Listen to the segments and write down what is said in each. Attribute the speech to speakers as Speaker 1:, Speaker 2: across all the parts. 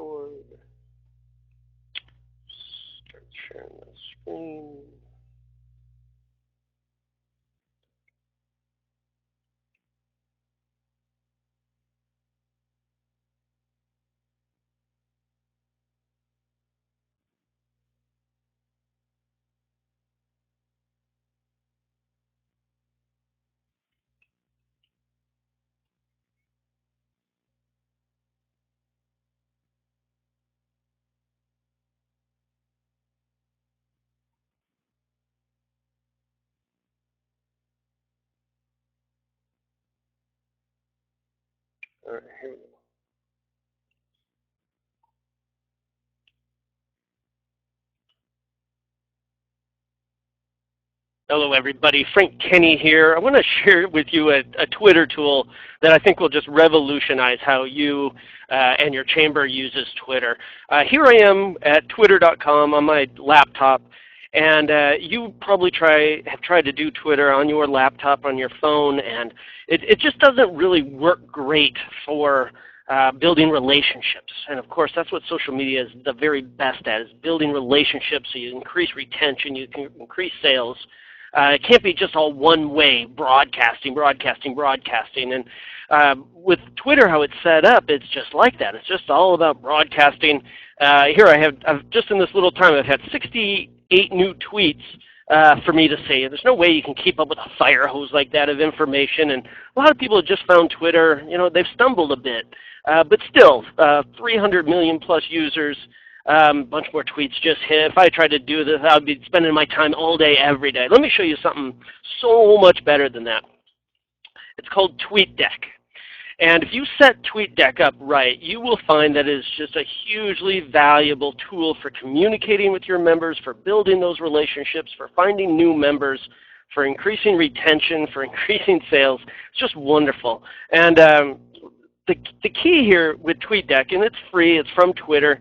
Speaker 1: record. Start sharing the screen. All right, here we go. Hello, everybody. Frank Kenny here. I want to share with you a Twitter tool that I think will just revolutionize how you and your chamber uses Twitter. Here I am at twitter.com on my laptop, and you probably have tried to do Twitter on your laptop, on your phone, and it just doesn't really work great for building relationships. And of course, that's what social media is the very best at, is building relationships so you increase retention, you can increase sales. It can't be just all one way, broadcasting. And with Twitter, how it's set up, it's just like that. It's just all about broadcasting. Here I've just in this little time, I've had 68 new tweets for me to say. There's no way you can keep up with a fire hose like that of information. And a lot of people have just found Twitter, they've stumbled a bit. But still, 300 million plus users. A bunch more tweets just hit. If I tried to do this, I would be spending my time all day, every day. Let me show you something so much better than that. It's called Tweetdeck. And if you set Tweetdeck up right, you will find that it is just a hugely valuable tool for communicating with your members, for building those relationships, for finding new members, for increasing retention, for increasing sales. It's just wonderful. And the key here with Tweetdeck, and it's free, it's from Twitter,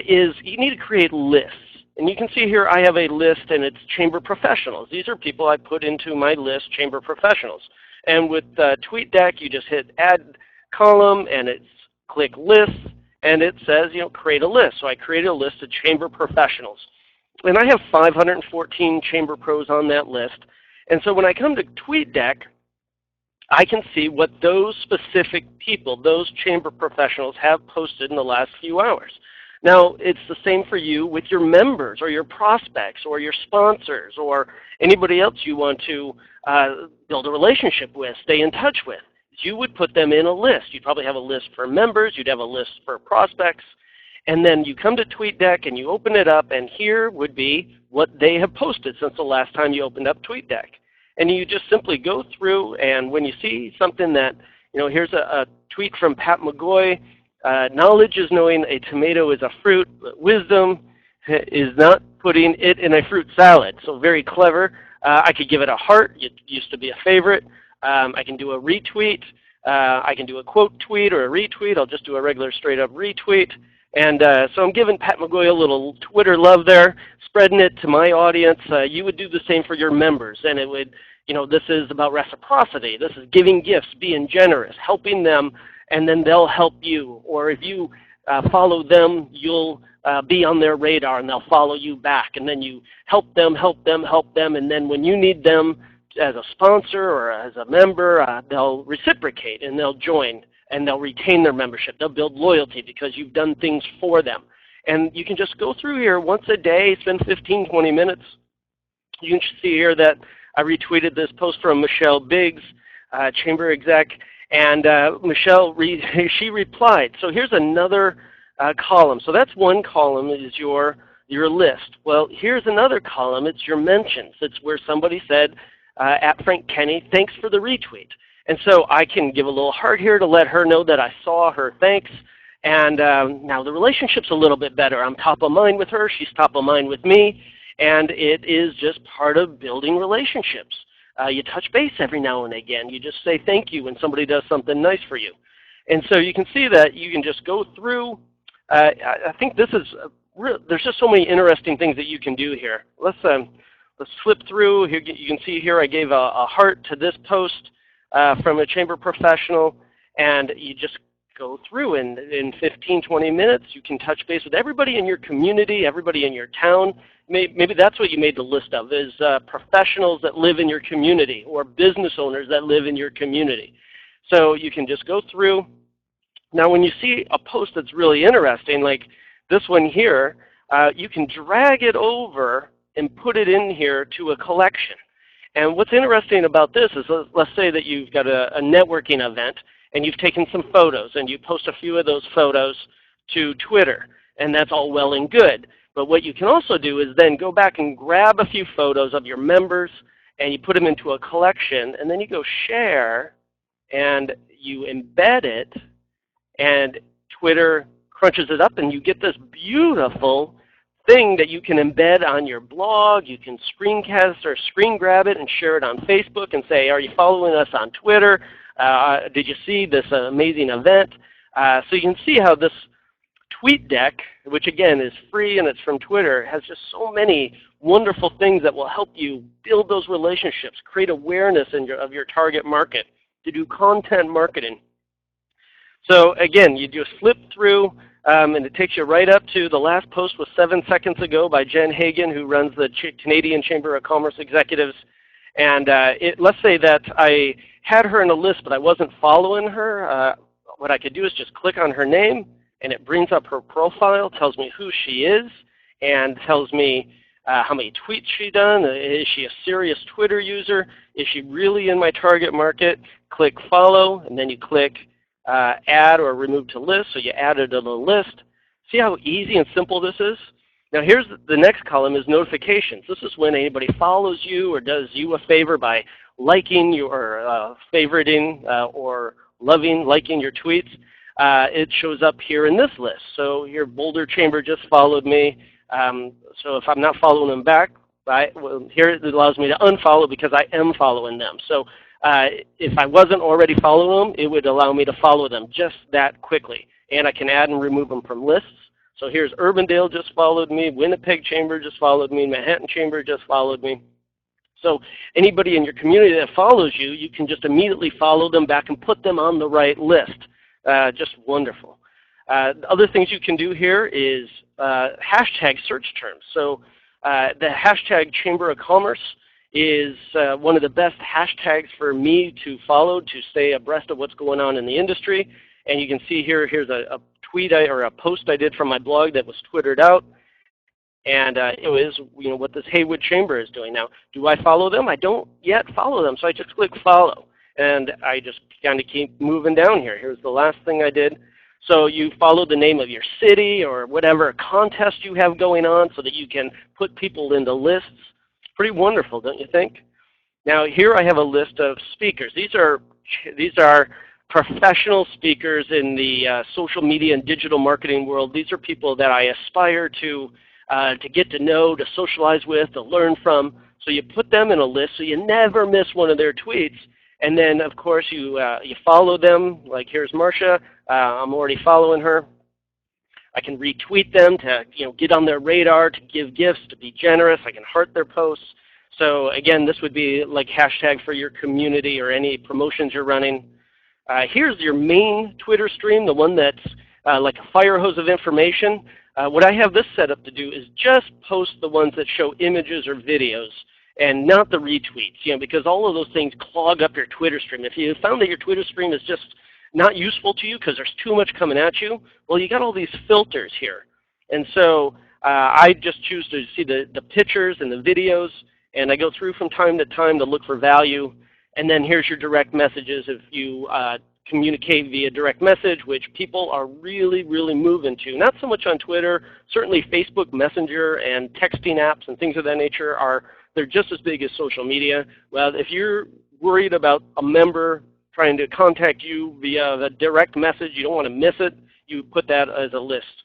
Speaker 1: is you need to create lists. And you can see here I have a list, and it's chamber professionals. These are people I put into my list, chamber professionals. And with Tweetdeck, you just hit add column, and it's click lists, and it says, create a list. So I created a list of chamber professionals. And I have 514 chamber pros on that list. And so when I come to Tweetdeck, I can see what those specific people, those chamber professionals, have posted in the last few hours. Now, it's the same for you with your members or your prospects or your sponsors or anybody else you want to build a relationship with, stay in touch with. You would put them in a list. You'd probably have a list for members. You'd have a list for prospects. And then you come to Tweetdeck and you open it up, and here would be what they have posted since the last time you opened up Tweetdeck. And you just simply go through, and when you see something that, here's a tweet from Pat McGoy, knowledge is knowing a tomato is a fruit, but wisdom is not putting it in a fruit salad. So very clever. I could give it a heart. It used to be a favorite. I can do a retweet. I can do a quote tweet or a retweet. I'll just do a regular straight up retweet. And so I'm giving Pat McGoy a little Twitter love there, spreading it to my audience. You would do the same for your members, and it would, this is about reciprocity. This is giving gifts, being generous, helping them, and then they'll help you. Or if you follow them, you'll be on their radar, and they'll follow you back. And then you help them, and then when you need them as a sponsor or as a member, they'll reciprocate, and they'll join. And they'll retain their membership. They'll build loyalty because you've done things for them. And you can just go through here once a day, spend 15, 20 minutes. You can see here that I retweeted this post from Michelle Biggs, chamber exec, and Michelle, she replied. So here's another column. So that's one column is your list. Well, here's another column. It's your mentions. It's where somebody said, at Frank Kenny, thanks for the retweet. And so I can give a little heart here to let her know that I saw her thanks. And now the relationship's a little bit better. I'm top of mind with her. She's top of mind with me. And it is just part of building relationships. You touch base every now and again. You just say thank you when somebody does something nice for you. And so you can see that you can just go through. I think this is there's just so many interesting things that you can do here. Let's flip through. Here, you can see here I gave a heart to this post. From a chamber professional, and you just go through and in 15, 20 minutes you can touch base with everybody in your community, everybody in your town. Maybe that's what you made the list of, is professionals that live in your community or business owners that live in your community. So you can just go through. Now when you see a post that's really interesting, like this one here, you can drag it over and put it in here to a collection. And what's interesting about this is, let's say that you've got a networking event and you've taken some photos and you post a few of those photos to Twitter, and that's all well and good. But what you can also do is then go back and grab a few photos of your members and you put them into a collection, and then you go share and you embed it, and Twitter crunches it up and you get this beautiful thing that you can embed on your blog. You can screencast or screen grab it and share it on Facebook and say, are you following us on Twitter? Did you see this amazing event? So you can see how this Tweetdeck, which again is free and it's from Twitter, has just so many wonderful things that will help you build those relationships, create awareness of your target market, to do content marketing. So again, you just flip through, and it takes you right up to the last post was 7 seconds ago by Jen Hagan, who runs the Canadian Chamber of Commerce Executives. And let's say that I had her in a list, but I wasn't following her. What I could do is just click on her name, and it brings up her profile, tells me who she is, and tells me how many tweets she's done. Is she a serious Twitter user? Is she really in my target market? Click follow, and then you click add or remove to list, so you add it to the list. See how easy and simple this is? Now here's the next column is notifications. This is when anybody follows you or does you a favor by liking or favoriting or liking your tweets. It shows up here in this list. So your Boulder Chamber just followed me. So if I'm not following them back, here it allows me to unfollow because I am following them. So if I wasn't already following them, it would allow me to follow them just that quickly. And I can add and remove them from lists. So here's Urbandale just followed me, Winnipeg Chamber just followed me, Manhattan Chamber just followed me. So anybody in your community that follows you, you can just immediately follow them back and put them on the right list. Just wonderful. Other things you can do here is hashtag search terms. So the hashtag Chamber of Commerce is one of the best hashtags for me to follow to stay abreast of what's going on in the industry. And you can see here, here's a tweet or a post I did from my blog that was Twittered out. And it was what this Haywood Chamber is doing. Now, do I follow them? I don't yet follow them, so I just click follow. And I just kind of keep moving down here. Here's the last thing I did. So you follow the name of your city or whatever contest you have going on so that you can put people into lists. Pretty wonderful, don't you think? Now here I have a list of speakers. These are professional speakers in the social media and digital marketing world. These are people that I aspire to get to know, to socialize with, to learn from. So you put them in a list so you never miss one of their tweets. And then of course you follow them. Like here's Marcia. I'm already following her. I can retweet them to get on their radar, to give gifts, to be generous. I can heart their posts. So again, this would be like hashtag for your community or any promotions you're running. Here's your main Twitter stream, the one that's like a fire hose of information. What I have this set up to do is just post the ones that show images or videos and not the retweets, because all of those things clog up your Twitter stream. If you found that your Twitter stream is just not useful to you because there's too much coming at you, well, you got all these filters here. And so I just choose to see the pictures and the videos, and I go through from time to time to look for value. And then here's your direct messages if you communicate via direct message, which people are really, really moving to. Not so much on Twitter. Certainly Facebook Messenger and texting apps and things of that nature they're just as big as social media. Well, if you're worried about a member trying to contact you via the direct message, you don't want to miss it, you put that as a list.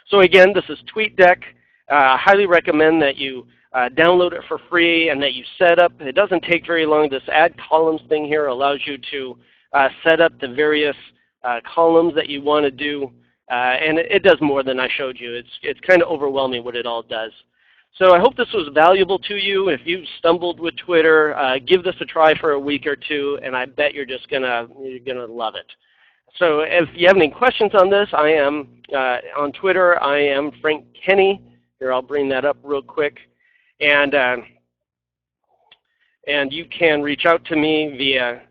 Speaker 1: So again, this is Tweetdeck. I highly recommend that you download it for free and that you set up. It doesn't take very long. This add columns thing here allows you to set up the various columns that you want to do. And it does more than I showed you. It's kind of overwhelming what it all does. So I hope this was valuable to you. If you stumbled with Twitter, give this a try for a week or two, and I bet you're gonna love it. So if you have any questions on this, I am on Twitter. I am Frank Kenny. Here, I'll bring that up real quick. And you can reach out to me via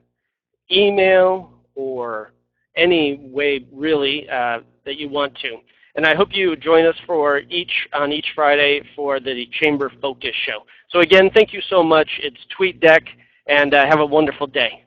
Speaker 1: email or any way really that you want to. And I hope you join us on each Friday for the Chamber Focus Show. So again, thank you so much. It's TweetDeck, and have a wonderful day.